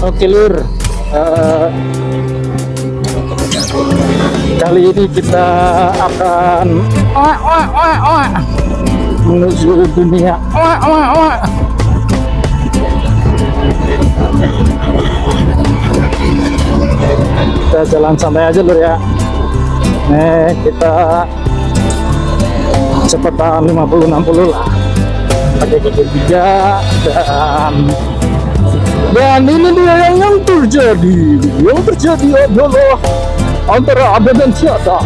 Oke lur, eh, kali ini kita akan menuju dunia. Kita jalan santai aja lur ya. Nih kita cepetan 50-60 lah, pakai kaki 3 dan ini dia yang terjadi adalah antara ada dan tiada.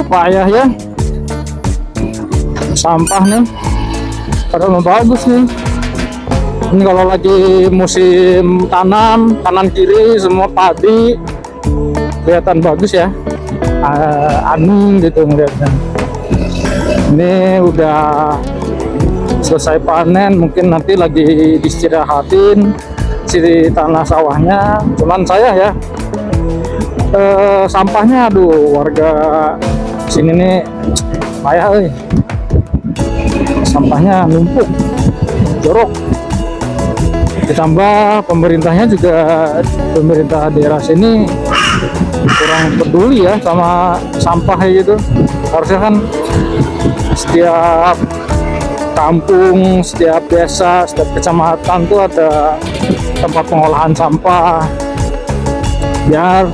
Payah ya, sampah nih padahal bagus nih. Ini kalau lagi musim tanam kanan kiri semua padi kelihatan bagus ya, anu gitu ngeliatnya. Ini udah selesai panen, mungkin nanti lagi diistirahatin si tanah sawahnya. Cuman saya ya sampahnya aduh, warga sini nih payah sampahnya numpuk jorok, ditambah pemerintahnya juga, pemerintah daerah sini kurang peduli ya sama sampah gitu. Harusnya kan setiap kampung, setiap desa, setiap kecamatan tuh ada tempat pengolahan sampah biar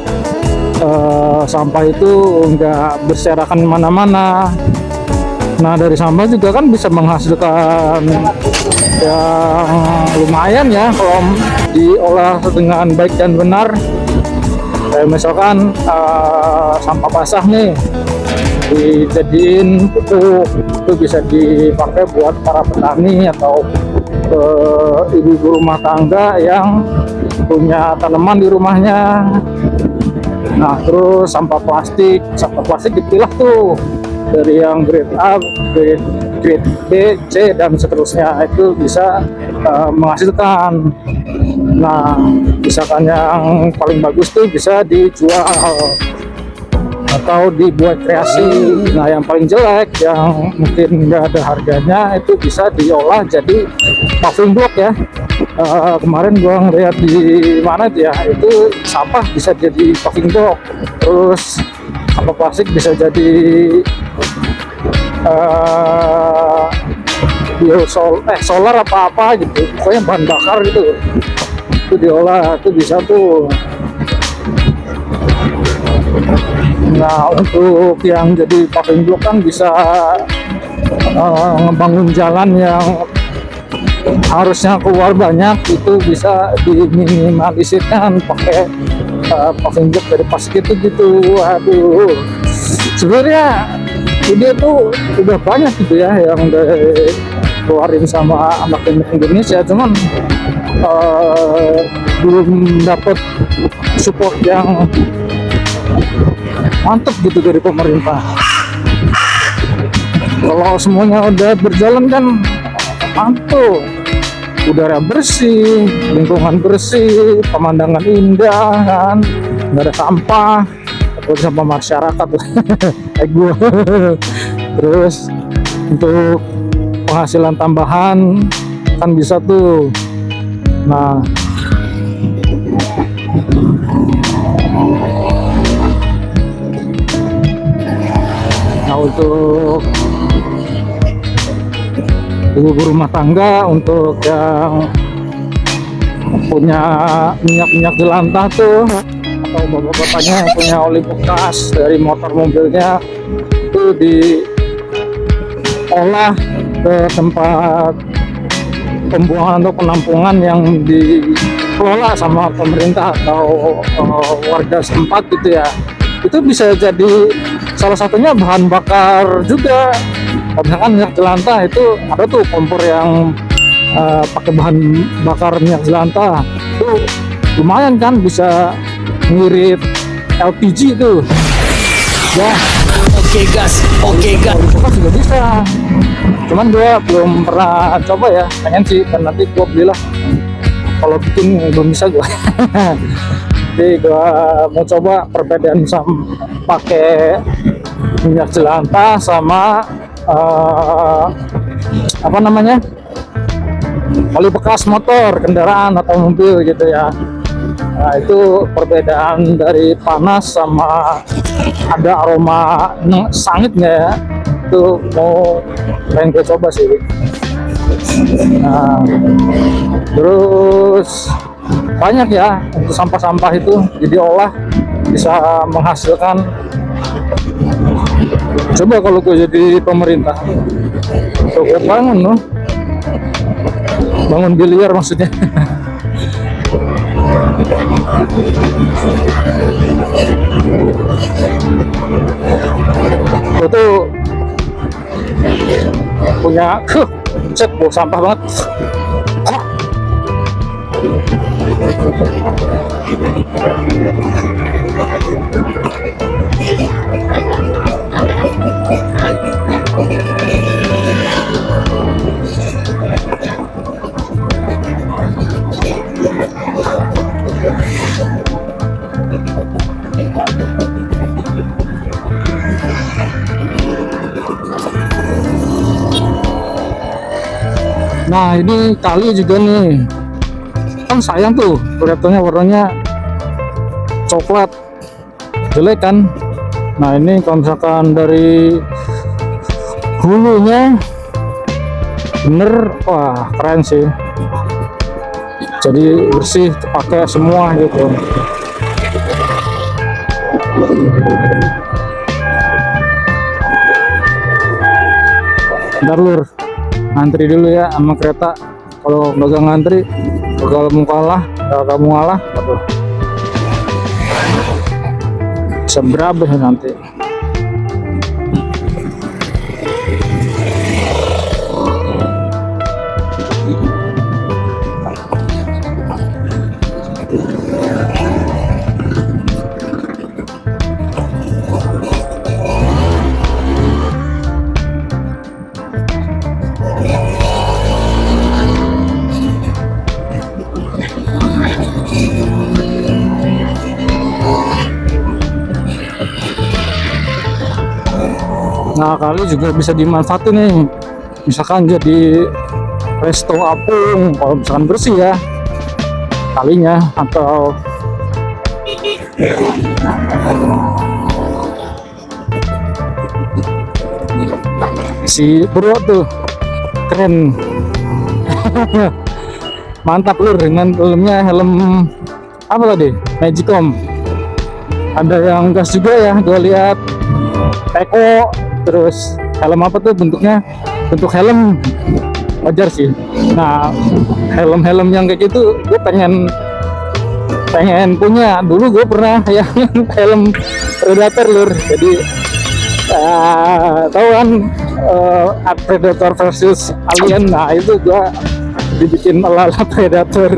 sampah itu enggak berserakan mana-mana. Nah dari sampah juga kan bisa menghasilkan yang lumayan ya kalau diolah dengan baik dan benar. Kayak misalkan sampah basah nih dijadiin pupuk, itu bisa dipakai buat para petani atau ibu-ibu rumah tangga yang punya tanaman di rumahnya. Nah terus sampah plastik dipilah tuh dari yang grade A, grade B, C dan seterusnya, itu bisa menghasilkan. Nah misalkan yang paling bagus tuh bisa dijual atau dibuat kreasi. Nah yang paling jelek yang mungkin nggak ada harganya itu bisa diolah jadi paving block ya. Kemarin gua ngeliat di mana itu ya, itu sampah bisa jadi paving block, terus sampah plastik bisa jadi solar apa gitu, pokoknya bahan bakar gitu, itu diolah, itu bisa tuh. Nah untuk yang jadi paving block kan bisa ngebangun jalan yang harusnya keluar banyak, itu bisa diminimalisirkan pakai paving block dari Pasir gitu. Aduh, sebenarnya ide tuh udah banyak gitu ya yang dikeluarin sama anak-anak Indonesia, cuman belum dapat support yang mantep gitu dari pemerintah. Kalau semuanya udah berjalan kan mantap, udara bersih, lingkungan bersih, pemandangan indah kan, nggak ada sampah atau sampah masyarakat kayak gue. Terus untuk penghasilan tambahan kan bisa tuh. Nah, untuk ibu rumah tangga, untuk yang punya minyak jelantah tuh, atau bapak-bapaknya yang punya oli bekas dari motor mobilnya itu diolah ke tempat pembuangan atau penampungan yang dikelola sama pemerintah atau warga setempat gitu ya. Itu bisa jadi salah satunya bahan bakar juga. Misalkan minyak jelantah itu ada tuh kompor yang pakai bahan bakar minyak jelantah, itu lumayan kan, bisa ngirit LPG tuh ya. Oke gas. Itu juga bisa, cuman gue belum pernah coba ya, pengen sih, dan nanti gue belilah. Kalau bikin belum bisa gue. Jadi gue mau coba perbedaan sama pakai minyak jelantah sama apa namanya, oli bekas motor, kendaraan atau mobil gitu ya. Nah, itu perbedaan dari panas sama ada aroma sangit nggak ya, itu mau pengen gue coba sih. Nah, terus banyak ya untuk sampah-sampah itu jadi olah, bisa menghasilkan. Coba kalau gue jadi pemerintah, gue bangun loh, bangun biliar maksudnya. Gue tuh punya set bau sampah banget. Nah, ini kali juga nih, kan sayang tuh kelihatannya warnanya coklat, jelek kan. Nah, ini kalau misalkan dari hulunya bener, wah keren sih, jadi bersih, terpakai semua gitu. Bentar lur, ngantri dulu ya sama kereta. Kalau nggak ngantri bakal kamu kalah. Aduh, bisa berapa nanti. Nah, kali juga bisa dimanfaatin nih, misalkan jadi resto apung, kalau misalkan bersih ya kalinya, atau si bro tuh keren. Mantap lur, dengan helmnya, helm apa tadi, Magicom, ada yang gas juga ya, gue lihat Teko. Terus helm apa tuh bentuknya, bentuk helm wajar sih. Nah, helm-helm yang kayak gitu gue pengen pengen punya. Dulu gue pernah yang helm Predator lur. Jadi tahu kan Predator versus Alien. Nah itu gue dibikin ala-ala Predator.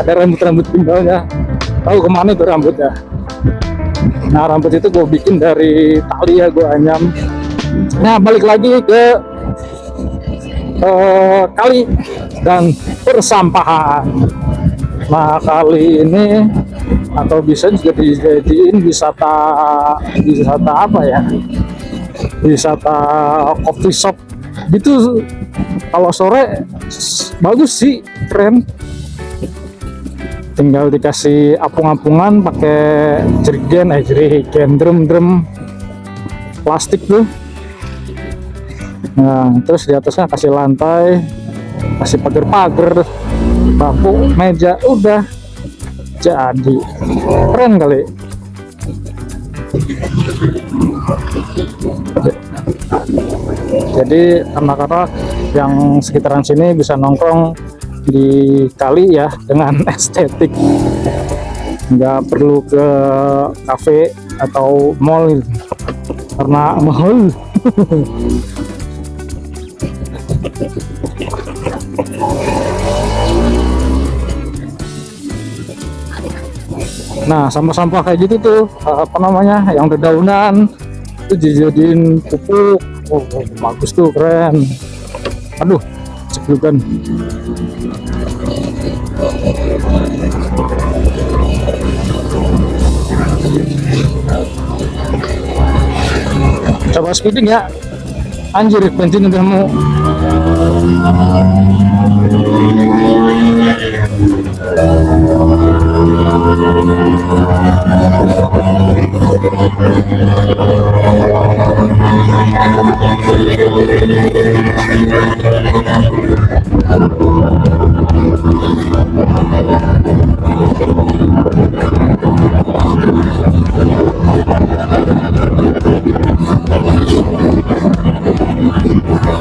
Ada rambut-rambut pinggangnya. Tahu kemana itu rambutnya? Nah rambut itu gue bikin dari tali ya, gue anyam. Nah balik lagi ke kali dan persampahan. Nah kali ini atau bisa juga dijadiin wisata apa ya, wisata coffee shop gitu. Kalau sore bagus sih, keren. Tinggal dikasih apung-apungan pakai jerigen drum plastik tuh. Nah terus di atasnya kasih lantai, kasih pagar bambu, meja, udah jadi. Keren kali. Jadi anak-anak yang sekitaran sini bisa nongkrong di kali ya dengan estetik, nggak perlu ke kafe atau mall karena mahal. Nah sampah-sampah kayak gitu tuh apa namanya, yang dedaunan itu dijadiin pupuk. Oh, bagus tuh, keren. Aduh ceklukan. Coba speeding ya, anjir bensin udah mau.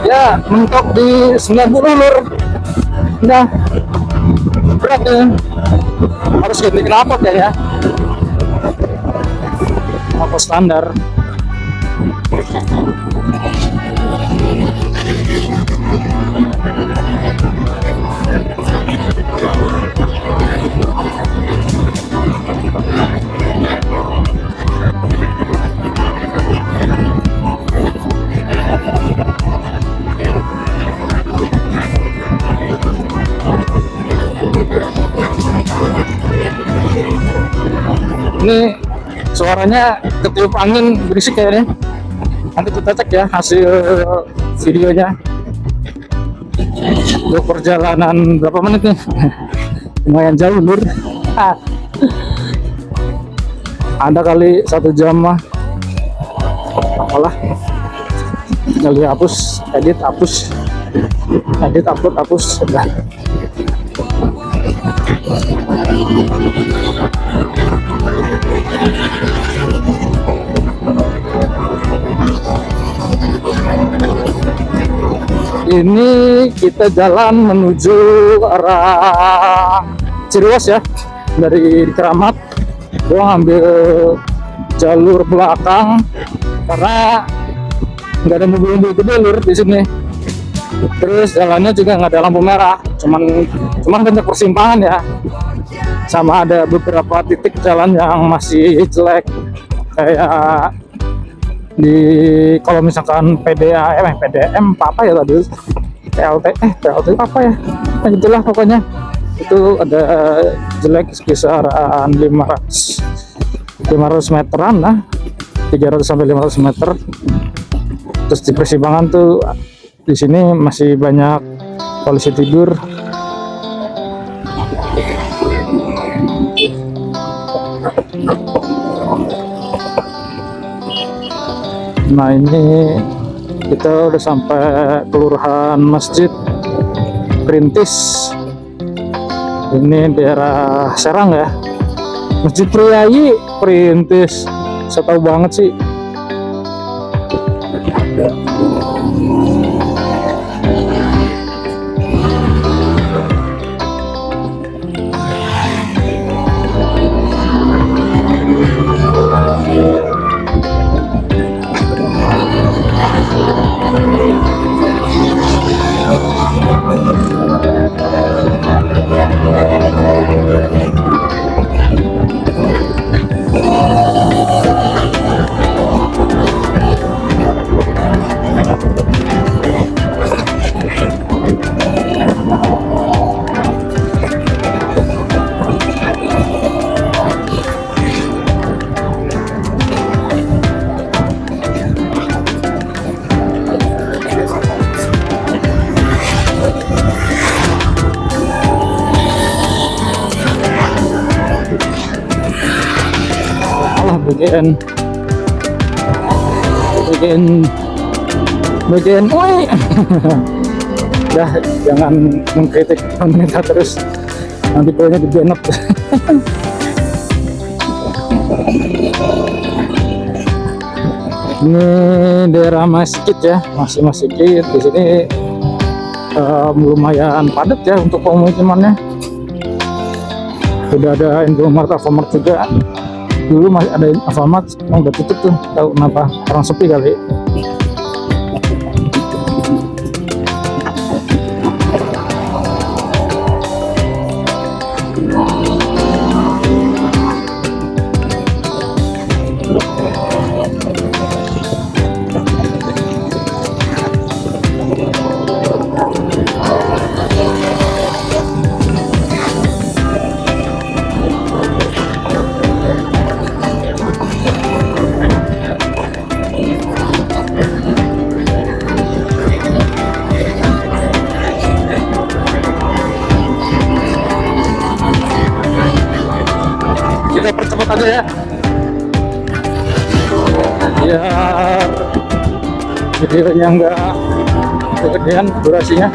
Ya mentok di 90 lur. Udah berat ya, harus ganti knalpot ya, knalpot standar. Ini suaranya ketiup angin berisik kayaknya. Nanti kita cek ya hasil videonya. Untuk perjalanan berapa menit nih? Lumayan jauh lur. Ada kali 1 jam mah. Apalah. Tinggal dihapus, edit, upload, hapus. Udah. Ini kita jalan menuju arah Cirewas ya, dari Keramat. Gua ngambil jalur belakang karena nggak ada mobil-mobil gede lur di sini. Terus jalannya juga nggak ada lampu merah, cuman banyak persimpangan ya, sama ada beberapa titik jalan yang masih jelek, kayak di kalau misalkan PDM apa ya tadi, PLT apa ya, nah, itulah pokoknya itu ada jelek sekisaran 500 meteran lah, 300 sampai 500 meter. Terus di persimpangan tuh di sini masih banyak polisi tidur. Nah ini kita udah sampai kelurahan Masjid Perintis. Ini daerah Serang ya. Masjid Priayi Perintis. Saya tahu banget sih. bagian woi. Ya jangan mengkritik pemerintah terus, nanti pokoknya dibenot. Ini daerah masjid ya, masih masjid di sini. Lumayan padat ya untuk pemukimannya. Sudah ada Indomaret, Alfamart juga. Dulu masih ada Alfamart, udah tutup tuh. Tahu kenapa? Orang sepi kali. Kita percepat aja ya, biar videonya enggak kegedean durasinya.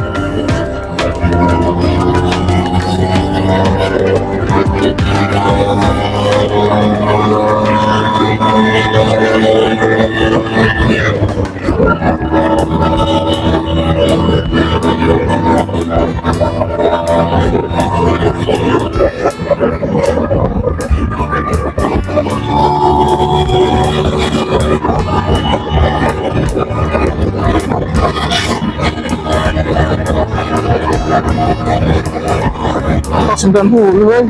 Oh, 90 woy.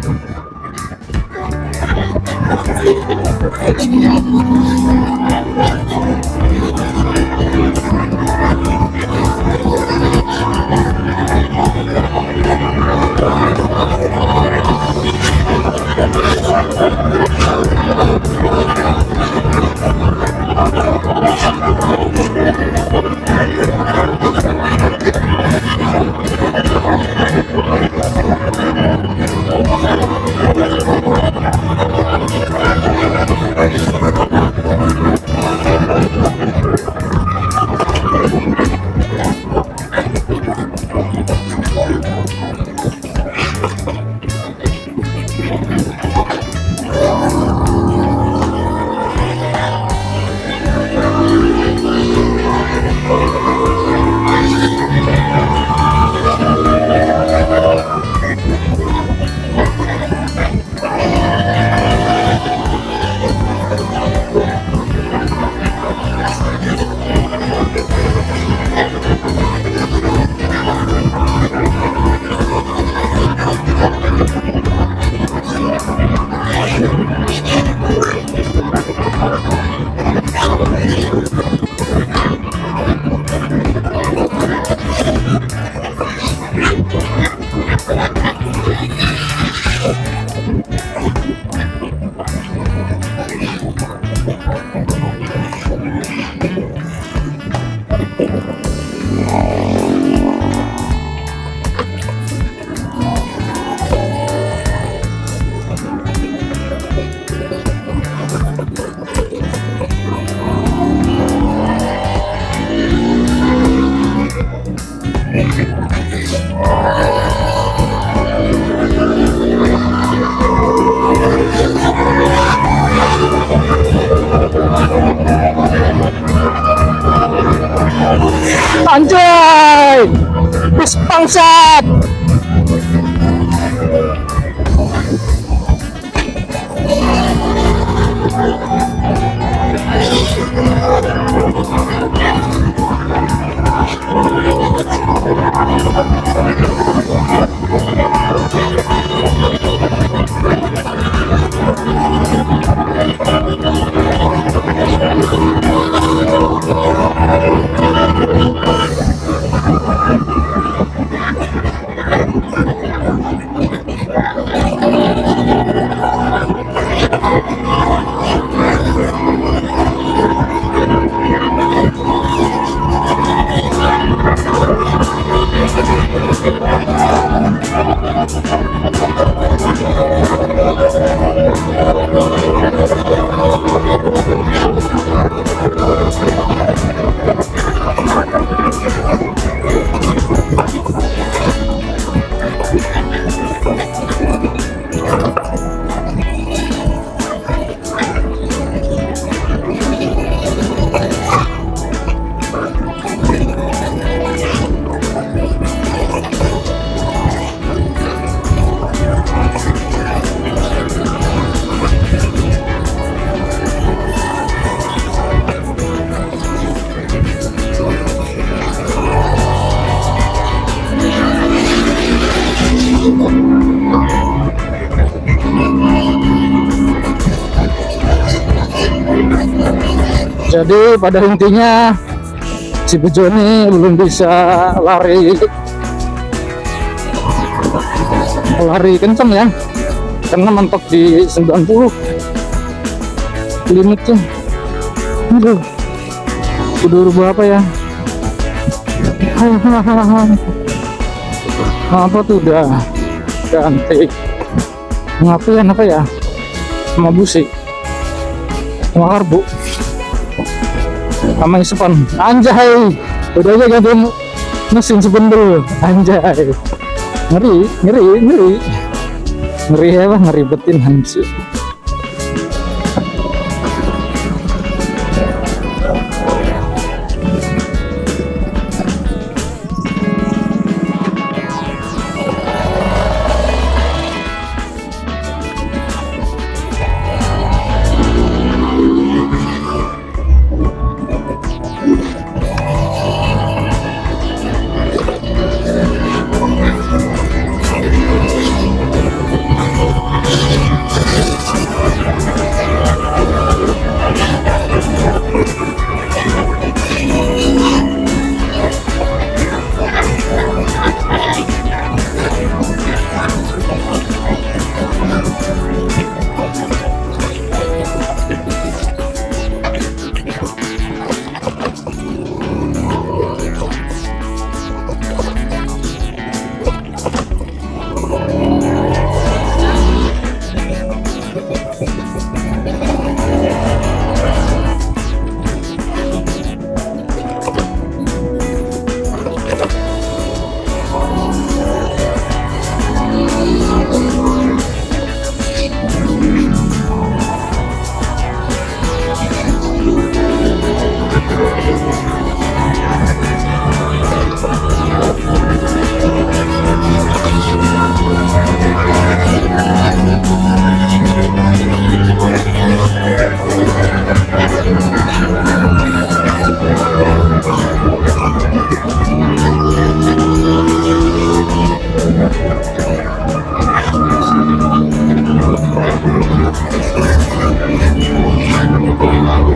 Anjay, bis bangsat. Jadi pada intinya si Bejo ini belum bisa lari kenceng ya, karena mentok di 90 limitnya. Aduh, kudu rubah apa ya? Apa tuh udah ganti ngapain apa ya, sama busi sama karbu sama isepan. Anjay, udah aja ganti mesin sebentar. Anjay, ngeri ya bang, ngeribetin hancur.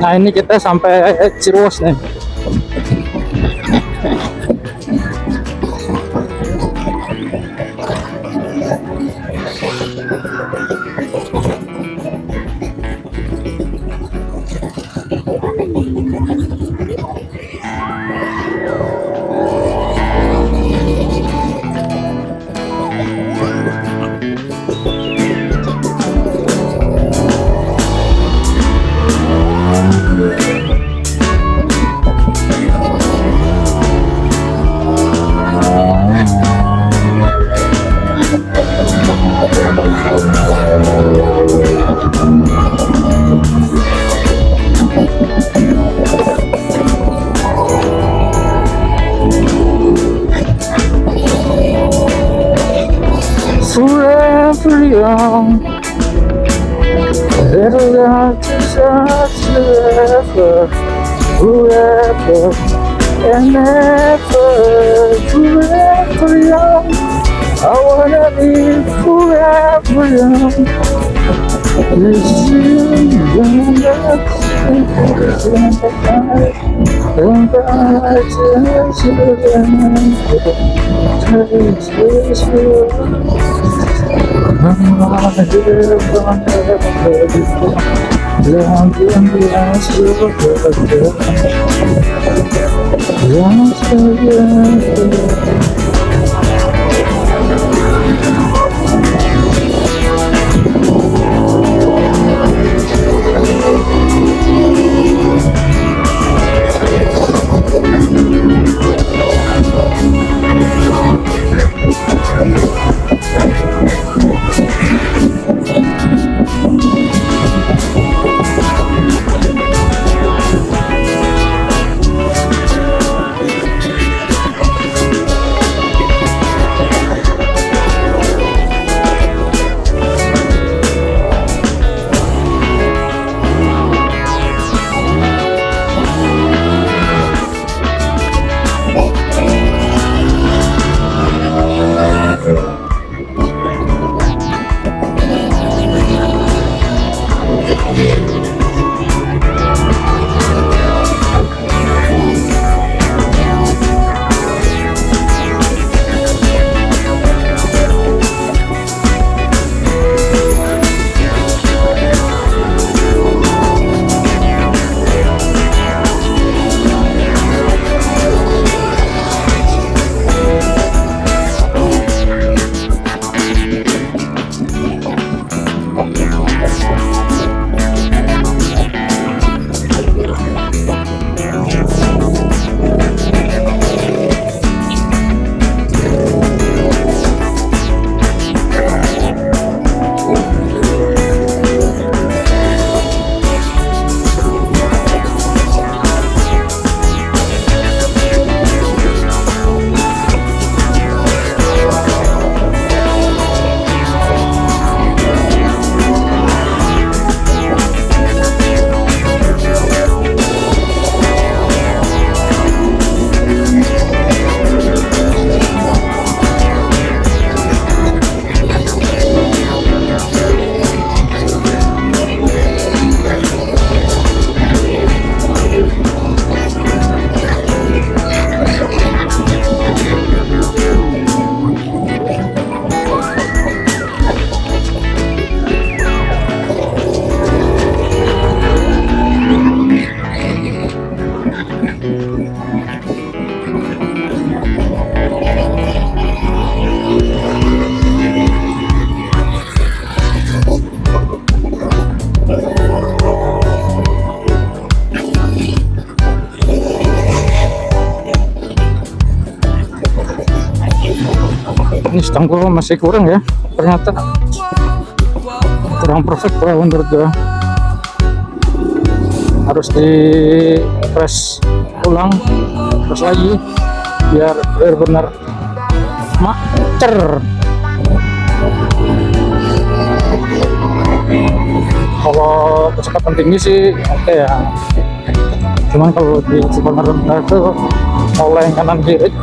Nah ini kita sampai Ciros nih. Forever young, little love deserves forever, forever and ever. Forever young, I wanna be forever young. This is ini stang gua masih kurang ya, ternyata kurang perfect ya menurut gua, harus di press ulang terus lagi biar benar-benar macer. Kalau kecepatan tinggi sih oke ya, cuman kalau di kecepatan rendah itu oleng kanan kiri.